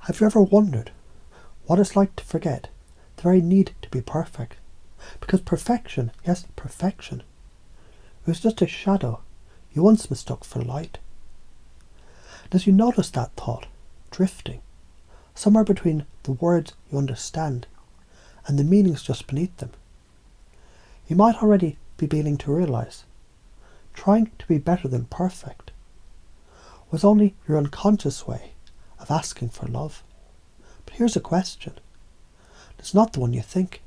Have you ever wondered what it's like to forget the very need to be perfect? Because perfection, yes, perfection, it was just a shadow you once mistook for light. And as you notice that thought drifting somewhere between the words you understand and the meanings just beneath them, you might already be beginning to realise trying to be better than perfect was only your unconscious way of asking for love. But here's a question. It's not the one you think.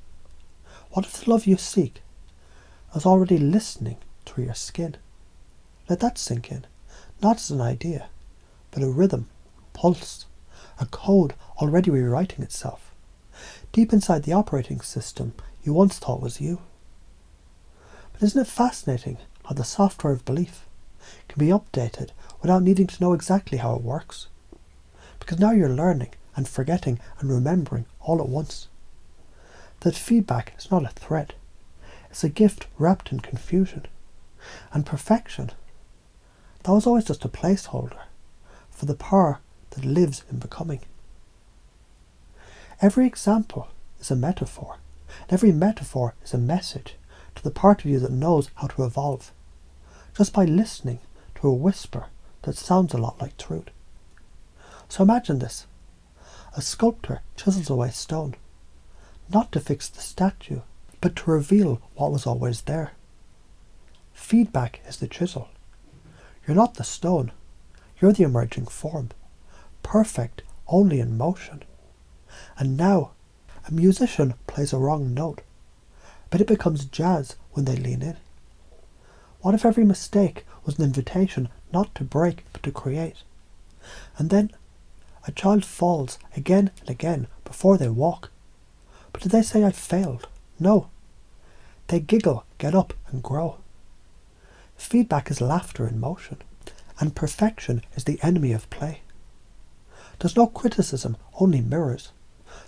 What if the love you seek is already listening through your skin? Let that sink in, not as an idea, but a rhythm, pulse, a code already rewriting itself, deep inside the operating system you once thought was you. But isn't it fascinating how the software of belief can be updated without needing to know exactly how it works? Because now you're learning and forgetting and remembering all at once. That feedback is not a threat. It's a gift wrapped in confusion. And perfection, that was always just a placeholder for the power that lives in becoming. Every example is a metaphor, and every metaphor is a message to the part of you that knows how to evolve, just by listening to a whisper that sounds a lot like truth. So imagine this. A sculptor chisels away stone, not to fix the statue, but to reveal what was always there. Feedback is the chisel. You're not the stone, you're the emerging form, perfect only in motion. And now, a musician plays a wrong note, but it becomes jazz when they lean in. What if every mistake was an invitation not to break but to create? And then, a child falls again and again before they walk. But do they say I failed? No. They giggle, get up and grow. Feedback is laughter in motion, and perfection is the enemy of play. There's no criticism, only mirrors.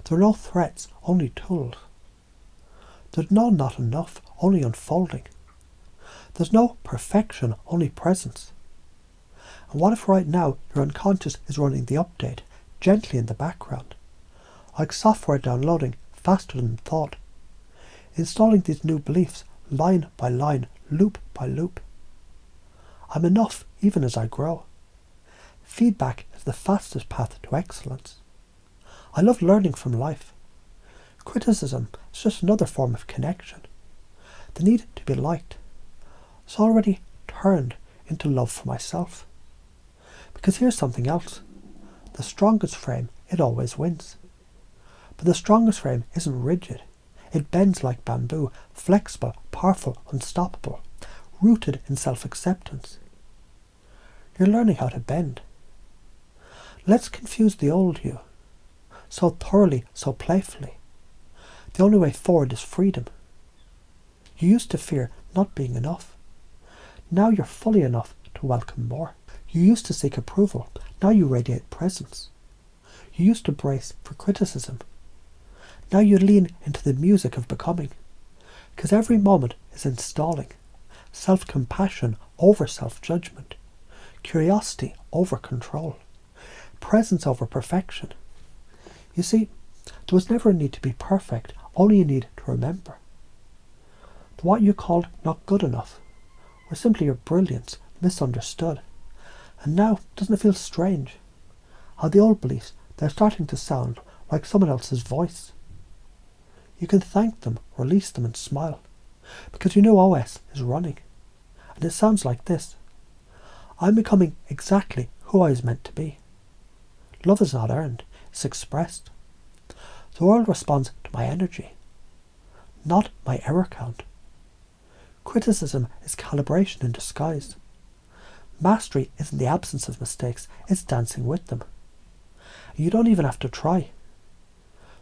There are no threats, only tools. There's no not enough, only unfolding. There's no perfection, only presence. And what if right now your unconscious is running the update gently in the background, like software downloading faster than thought, installing these new beliefs line by line, loop by loop? I'm enough even as I grow. Feedback is the fastest path to excellence. I love learning from life. Criticism is just another form of connection. The need to be liked is already turned into love for myself. Because here's something else. The strongest frame, it always wins. But the strongest frame isn't rigid. It bends like bamboo, flexible, powerful, unstoppable, rooted in self-acceptance. You're learning how to bend. Let's confuse the old you, so thoroughly, so playfully. The only way forward is freedom. You used to fear not being enough. Now you're fully enough to welcome more. You used to seek approval. Now you radiate presence. You used to brace for criticism. Now you lean into the music of becoming. Because every moment is installing self-compassion over self-judgment, curiosity over control, presence over perfection. You see, there was never a need to be perfect, only a need to remember. What you called not good enough or simply your brilliance misunderstood. And now, doesn't it feel strange how the old beliefs, they're starting to sound like someone else's voice? You can thank them, release them and smile, because your new OS is running. And it sounds like this. I'm becoming exactly who I was meant to be. Love is not earned, it's expressed. The world responds to my energy, not my error count. Criticism is calibration in disguise. Mastery isn't the absence of mistakes, it's dancing with them. You don't even have to try,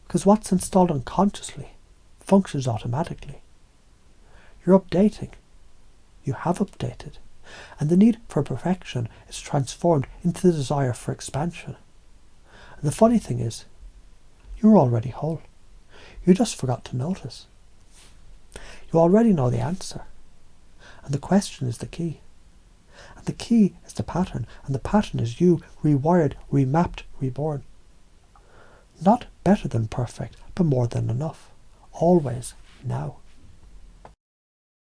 because what's installed unconsciously functions automatically. You're updating. You have updated. And the need for perfection is transformed into the desire for expansion. And the funny thing is, you're already whole. You just forgot to notice. You already know the answer. And the question is the key. And the key is the pattern. And the pattern is you, rewired, remapped, reborn. Not better than perfect, but more than enough. Always now.